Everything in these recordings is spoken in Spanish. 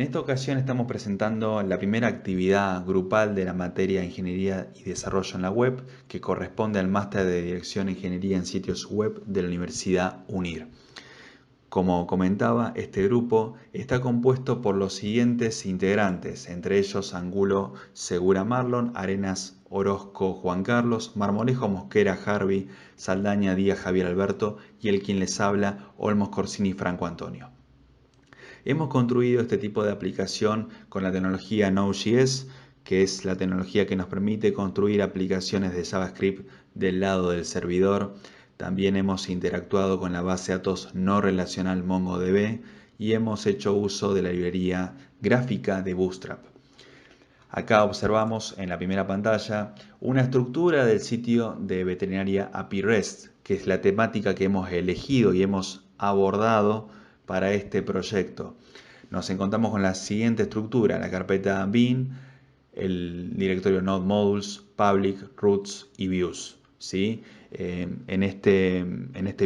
esta ocasión estamos presentando la primera actividad grupal de la materia de Ingeniería y Desarrollo en la Web, que corresponde al Máster de Dirección e Ingeniería en Sitios Web de la Universidad UNIR. Como comentaba, este grupo está compuesto por los siguientes integrantes, entre ellos Angulo Segura Marlon, Arenas Orozco Juan Carlos, Marmolejo Mosquera Harvey, Saldaña Díaz Javier Alberto y el quien les habla, Olmos Corsini Franco Antonio. Hemos construido este tipo de aplicación con la tecnología Node.js, que es la tecnología que nos permite construir aplicaciones de JavaScript del lado del servidor. También hemos interactuado con la base de datos no relacional MongoDB y hemos hecho uso de la librería gráfica de Bootstrap. Acá observamos en la primera pantalla una estructura del sitio de veterinaria API REST, que es la temática que hemos elegido y hemos abordado para este proyecto. Nos encontramos con la siguiente estructura: la carpeta bin, el directorio node modules, public, roots y views. ¿Sí? En este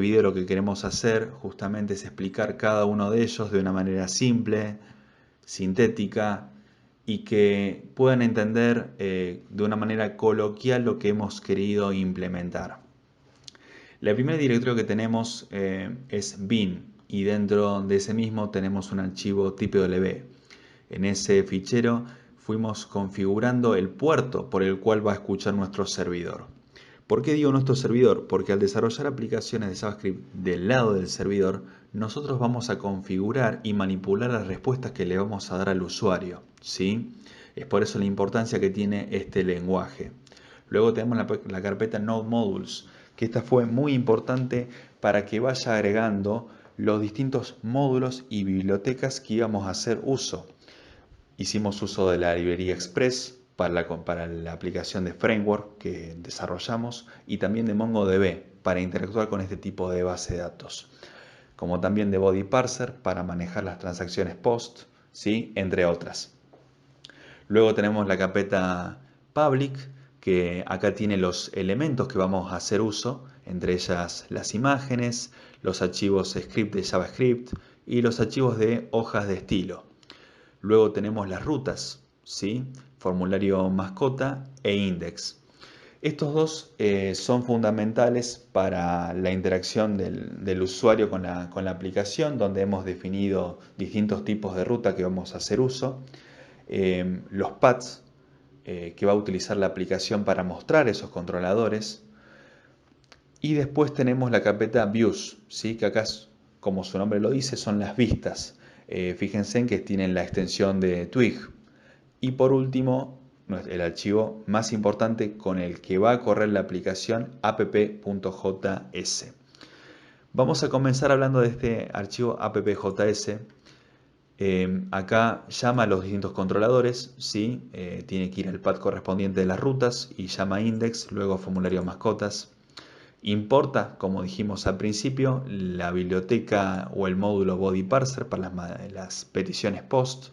video lo que queremos hacer justamente es explicar cada uno de ellos de una manera simple, sintética y que puedan entender de una manera coloquial lo que hemos querido implementar. El primer directorio que tenemos es bin y dentro de ese mismo tenemos un archivo TPW. En ese fichero fuimos configurando el puerto por el cual va a escuchar nuestro servidor. ¿Por qué digo nuestro servidor? Porque al desarrollar aplicaciones de JavaScript del lado del servidor, nosotros vamos a configurar y manipular las respuestas que le vamos a dar al usuario, ¿sí? Es por eso la importancia que tiene este lenguaje. Luego tenemos la carpeta Node Modules, que esta fue muy importante para que vaya agregando los distintos módulos y bibliotecas que íbamos a hacer uso. Hicimos uso de la librería Express para la aplicación de framework que desarrollamos y también de MongoDB para interactuar con este tipo de base de datos, como también de Body Parser para manejar las transacciones post, ¿sí? Entre otras. Luego tenemos la carpeta Public, que acá tiene los elementos que vamos a hacer uso, entre ellas las imágenes, los archivos script de JavaScript y los archivos de hojas de estilo. Luego tenemos las rutas, ¿sí? Formulario mascota e index. Estos dos son fundamentales para la interacción del usuario con la aplicación, donde hemos definido distintos tipos de ruta que vamos a hacer uso. Los paths que va a utilizar la aplicación para mostrar esos controladores. Y después tenemos la carpeta Views, ¿sí? Que acá, como su nombre lo dice, son las vistas. Fíjense en que tienen la extensión de Twig. Y por último, el archivo más importante con el que va a correr la aplicación, app.js. Vamos a comenzar hablando de este archivo app.js. Acá llama a los distintos controladores, ¿sí? Tiene que ir al path correspondiente de las rutas y llama index, luego formulario mascotas. Importa, como dijimos al principio, la biblioteca o el módulo body parser para las peticiones post.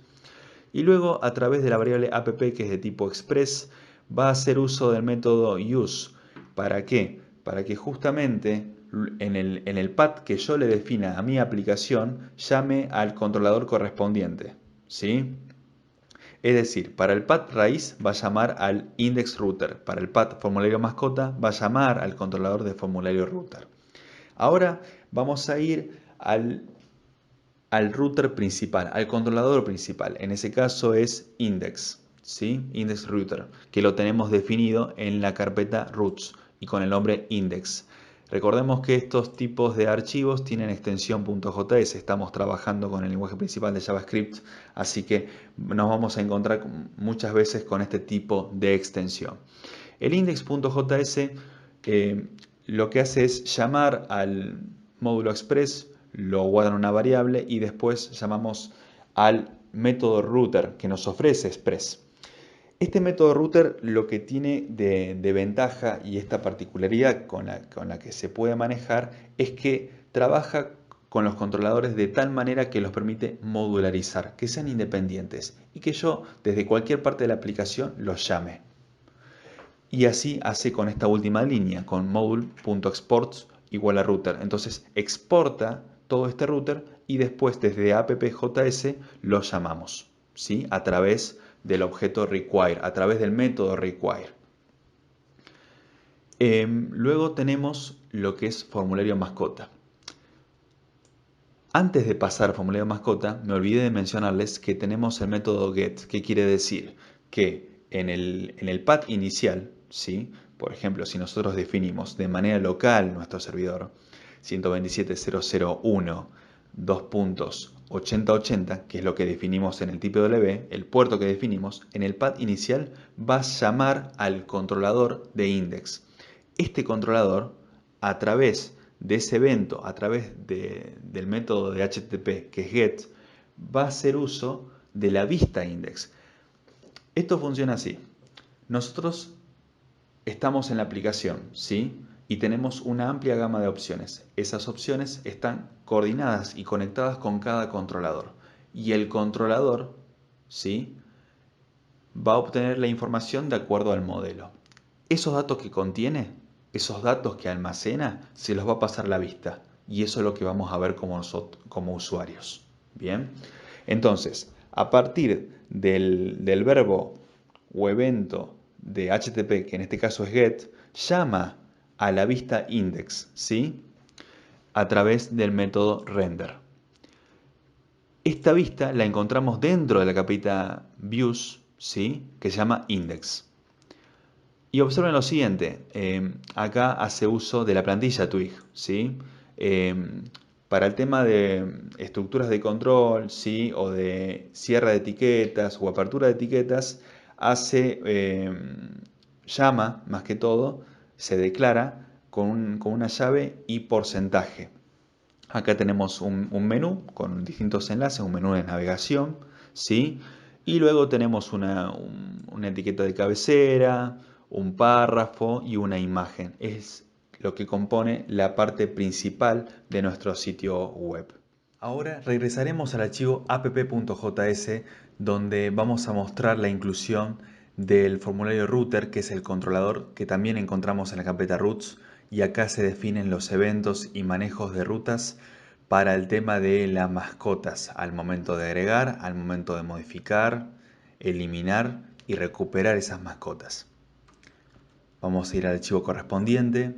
Y luego, a través de la variable app, que es de tipo express, va a hacer uso del método use. ¿Para qué? Para que justamente en el path que yo le defina a mi aplicación, llame al controlador correspondiente, ¿sí? Es decir, para el path raíz va a llamar al index router, para el path formulario mascota va a llamar al controlador de formulario router. Ahora vamos a ir al router principal, al controlador principal. En ese caso es index, ¿sí? Index router, que lo tenemos definido en la carpeta roots y con el nombre index. Recordemos que estos tipos de archivos tienen extensión .js, estamos trabajando con el lenguaje principal de JavaScript, así que nos vamos a encontrar muchas veces con este tipo de extensión. El index.js lo que hace es llamar al módulo express, lo guarda en una variable y después llamamos al método router que nos ofrece express. Este método router lo que tiene de ventaja y esta particularidad con la que se puede manejar es que trabaja con los controladores de tal manera que los permite modularizar, que sean independientes y que yo desde cualquier parte de la aplicación los llame. Y así hace con esta última línea, con module.exports igual a router. Entonces exporta todo este router y después desde app.js lo llamamos. ¿sí? A través del objeto require, a través del método require. Luego tenemos lo que es formulario mascota. Antes de pasar a formulario mascota, me olvidé de mencionarles que tenemos el método get, que quiere decir que en el path inicial, ¿sí? Por ejemplo, si nosotros definimos de manera local nuestro servidor 127.0.0.1, que es lo que definimos en el tipo W, el puerto que definimos, en el path inicial va a llamar al controlador de index. Este controlador, a través de ese evento, a través del método de HTTP que es get, va a hacer uso de la vista index. Esto funciona así. Nosotros estamos en la aplicación, ¿sí? Y tenemos una amplia gama de opciones. Esas opciones están coordinadas y conectadas con cada controlador. Y el controlador, ¿sí? Va a obtener la información de acuerdo al modelo. Esos datos que contiene, esos datos que almacena, se los va a pasar a la vista. Y eso es lo que vamos a ver como usuarios. Bien, entonces, a partir del verbo o evento de HTTP, que en este caso es get, llama a la vista index, ¿sí? A través del método render. Esta vista la encontramos dentro de la carpeta views, ¿sí? Que se llama index. Y observen lo siguiente, acá hace uso de la plantilla Twig, ¿sí? Para el tema de estructuras de control, ¿sí? O de cierre de etiquetas o apertura de etiquetas, llama más que todo, se declara con una llave y porcentaje. Acá tenemos un menú con distintos enlaces, un menú de navegación, ¿sí? Y luego tenemos una etiqueta de cabecera, un párrafo y una imagen. Es lo que compone la parte principal de nuestro sitio web. Ahora regresaremos al archivo app.js, donde vamos a mostrar la inclusión del formulario router, que es el controlador que también encontramos en la carpeta routes, y acá se definen los eventos y manejos de rutas para el tema de las mascotas, al momento de agregar, al momento de modificar, eliminar y recuperar esas mascotas. Vamos a ir al archivo correspondiente.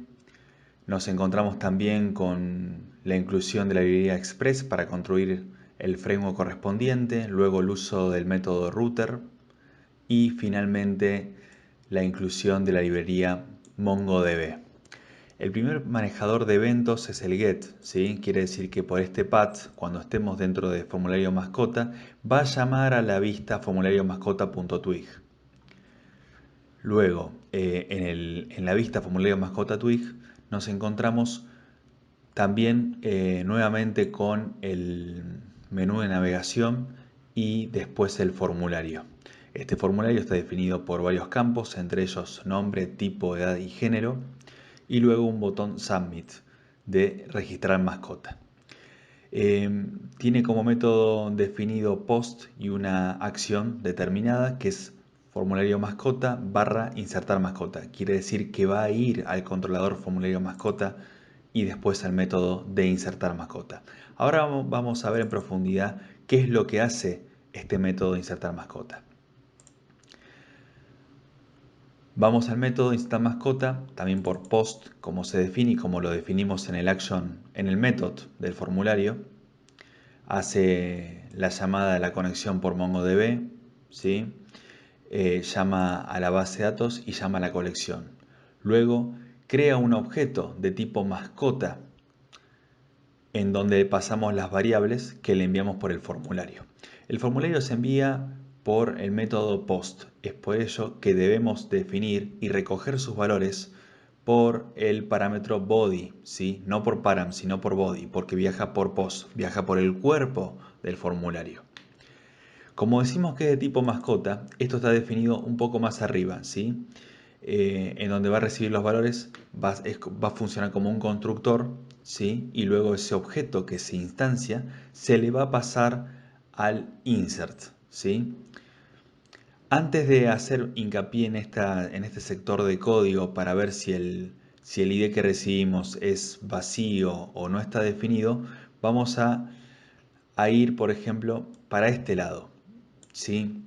Nos encontramos también con la inclusión de la librería Express para construir el framework correspondiente, luego el uso del método router y finalmente la inclusión de la librería MongoDB. El primer manejador de eventos es el get, ¿sí? Quiere decir que por este path, cuando estemos dentro de formulario mascota, va a llamar a la vista formulario mascota.twig. Luego, en la vista formulario mascota twig, nos encontramos también nuevamente con el menú de navegación y después el formulario. Este formulario está definido por varios campos, entre ellos nombre, tipo, edad y género, y luego un botón Submit de registrar mascota. Tiene como método definido post y una acción determinada que es formulario mascota barra insertar mascota. Quiere decir que va a ir al controlador formulario mascota y después al método de insertar mascota. Ahora vamos a ver en profundidad qué es lo que hace este método de insertar mascota. Vamos al método insertar mascota, también por post, como se define y como lo definimos en el action, en el método del formulario. Hace la llamada de la conexión por MongoDB, ¿sí? Llama a la base de datos y llama a la colección. Luego crea un objeto de tipo mascota en donde pasamos las variables que le enviamos por el formulario. El formulario se envía por el método post. Es por ello que debemos definir y recoger sus valores por el parámetro body, ¿sí? No por param, sino por body, porque viaja por post, viaja por el cuerpo del formulario. Como decimos que es de tipo mascota, esto está definido un poco más arriba, ¿sí? En donde va a recibir los valores, va a funcionar como un constructor, ¿sí? Y luego ese objeto que se instancia se le va a pasar al insert, ¿sí? Antes de hacer hincapié en este sector de código para ver si el ID que recibimos es vacío o no está definido, vamos a ir, por ejemplo, para este lado. ¿sí?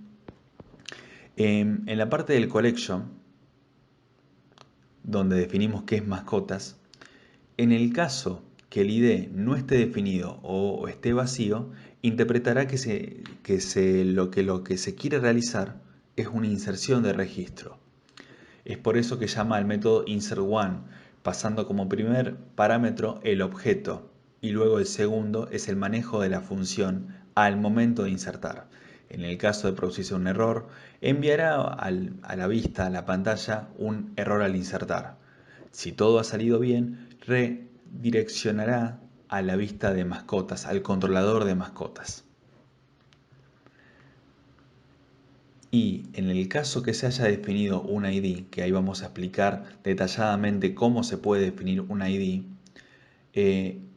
En la parte del collection, donde definimos qué es mascotas, en el caso que el ID no esté definido o esté vacío, interpretará lo que se quiere realizar es una inserción de registro. Es por eso que llama al método insert_one, pasando como primer parámetro el objeto y luego el segundo es el manejo de la función al momento de insertar. En el caso de producirse un error, enviará a la vista, a la pantalla, un error al insertar. Si todo ha salido bien, redireccionará a la vista de mascotas, al controlador de mascotas. Y en el caso que se haya definido un ID, que ahí vamos a explicar detalladamente cómo se puede definir un ID,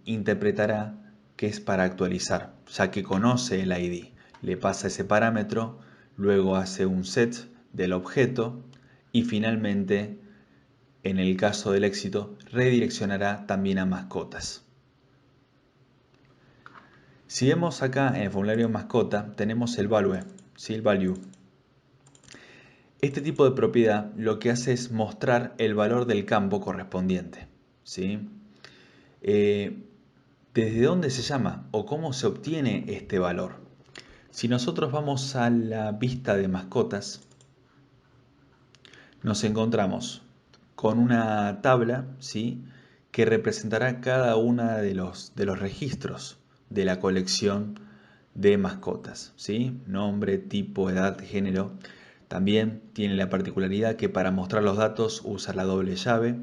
interpretará que es para actualizar, ya que conoce el ID. Le pasa ese parámetro, luego hace un set del objeto y finalmente, en el caso del éxito, redireccionará también a mascotas. Si vemos acá en el formulario mascota, tenemos el value, ¿sí? El value. Este tipo de propiedad lo que hace es mostrar el valor del campo correspondiente, ¿sí? ¿Desde dónde se llama o cómo se obtiene este valor? Si nosotros vamos a la vista de mascotas, nos encontramos con una tabla, ¿sí?, que representará cada uno de los registros de la colección de mascotas, ¿sí? Nombre, tipo, edad, género. También tiene la particularidad que para mostrar los datos usa la doble llave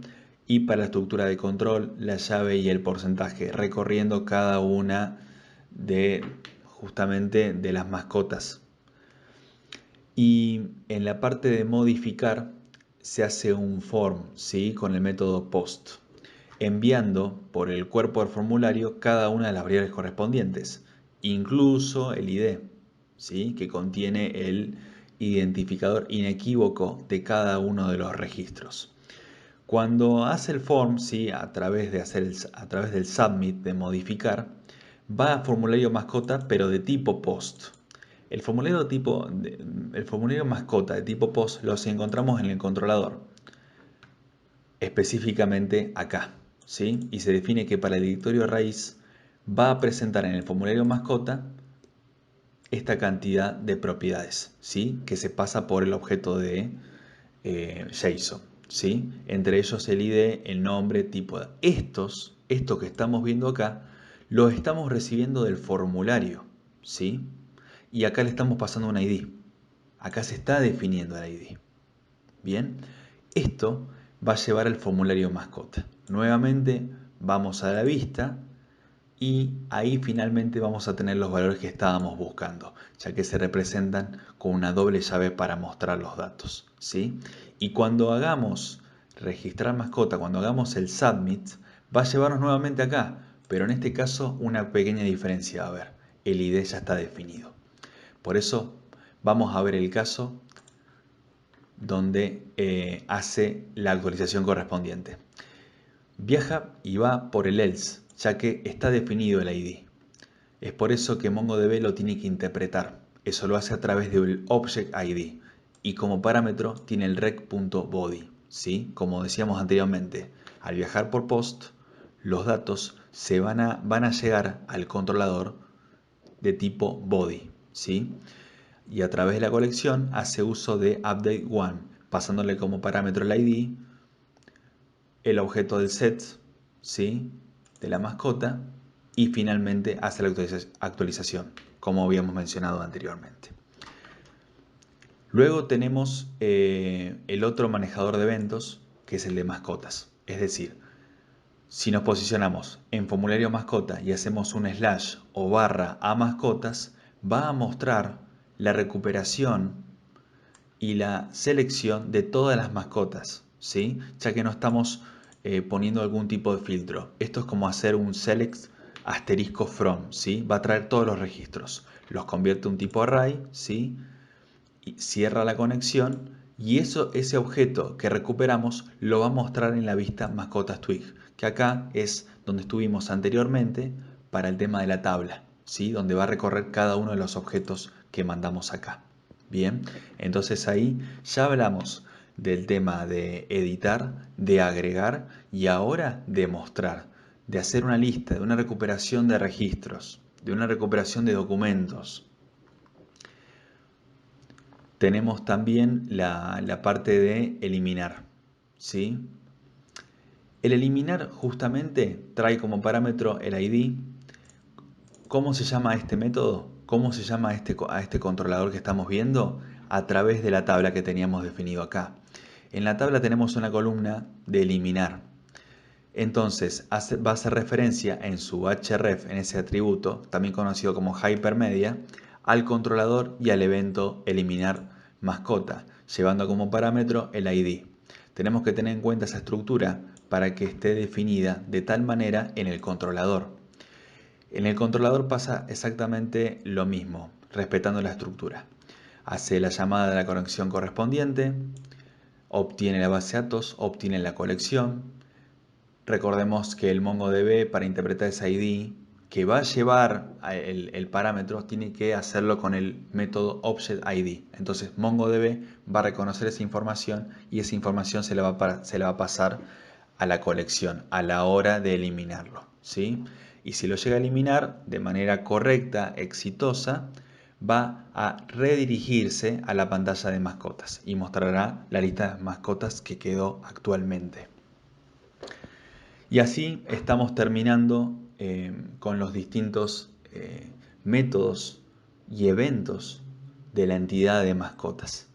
y para la estructura de control la llave y el porcentaje, recorriendo cada una de justamente de las mascotas. Y en la parte de modificar se hace un form, ¿sí?, con el método post, enviando por el cuerpo del formulario cada una de las variables correspondientes, incluso el ID, ¿sí?, que contiene el identificador inequívoco de cada uno de los registros. Cuando hace el form, ¿sí?, a través del submit, de modificar, va a formulario mascota pero de tipo post. El formulario mascota de tipo post los encontramos en el controlador, específicamente acá, ¿sí? Y se define que para el directorio raíz va a presentar en el formulario mascota esta cantidad de propiedades, ¿sí?, que se pasa por el objeto de JSON, ¿sí? Entre ellos el ID, el nombre, tipo de... Esto que estamos viendo acá, lo estamos recibiendo del formulario, ¿sí? Y acá le estamos pasando un ID. Acá se está definiendo el ID. Bien, esto va a llevar al formulario mascota. Nuevamente vamos a la vista y ahí finalmente vamos a tener los valores que estábamos buscando, ya que se representan con una doble llave para mostrar los datos, ¿sí? Y cuando hagamos registrar mascota, cuando hagamos el submit, va a llevarnos nuevamente acá, pero en este caso una pequeña diferencia. A ver, el ID ya está definido. Por eso vamos a ver el caso donde hace la actualización correspondiente. Viaja y va por el else, ya que está definido el ID. Es por eso que MongoDB lo tiene que interpretar. Eso lo hace a través del object ID. Y como parámetro tiene el rec.body, ¿sí? Como decíamos anteriormente, al viajar por post, los datos van a llegar al controlador de tipo body, ¿sí? Y a través de la colección hace uso de update_one, pasándole como parámetro el ID, el objeto del set, ¿sí?, de la mascota, y finalmente hace la actualización, como habíamos mencionado anteriormente. Luego tenemos el otro manejador de eventos, que es el de mascotas. Es decir, si nos posicionamos en formulario mascota y hacemos un slash o barra a mascotas, va a mostrar la recuperación y la selección de todas las mascotas, ¿sí?, ya que no estamos poniendo algún tipo de filtro. Esto es como hacer un select asterisco from, ¿sí? Va a traer todos los registros, los convierte en un tipo array, ¿sí?, y cierra la conexión, y ese objeto que recuperamos lo va a mostrar en la vista mascotas twig, que acá es donde estuvimos anteriormente para el tema de la tabla, ¿sí?, donde va a recorrer cada uno de los objetos que mandamos acá. Bien, entonces ahí ya hablamos del tema de editar, de agregar y ahora de mostrar, de hacer una lista, de una recuperación de registros, de una recuperación de documentos. Tenemos también la parte de eliminar, ¿sí? El eliminar justamente trae como parámetro el ID. ¿Cómo se llama este método? ¿Cómo se llama a este controlador que estamos viendo? A través de la tabla que teníamos definido acá. En la tabla tenemos una columna de eliminar. Entonces va a hacer referencia en su href, en ese atributo, también conocido como hypermedia, al controlador y al evento eliminar mascota, llevando como parámetro el ID. Tenemos que tener en cuenta esa estructura para que esté definida de tal manera en el controlador. En el controlador pasa exactamente lo mismo, respetando la estructura. Hace la llamada de la conexión correspondiente, obtiene la base de datos, obtiene la colección. Recordemos que el MongoDB, para interpretar ese ID que va a llevar el parámetro, tiene que hacerlo con el método ObjectID. Entonces MongoDB va a reconocer esa información y esa información se la va a pasar a la colección a la hora de eliminarlo, ¿sí? Y si lo llega a eliminar de manera correcta, exitosa, va a redirigirse a la pantalla de mascotas y mostrará la lista de mascotas que quedó actualmente. Y así estamos terminando con los distintos métodos y eventos de la entidad de mascotas.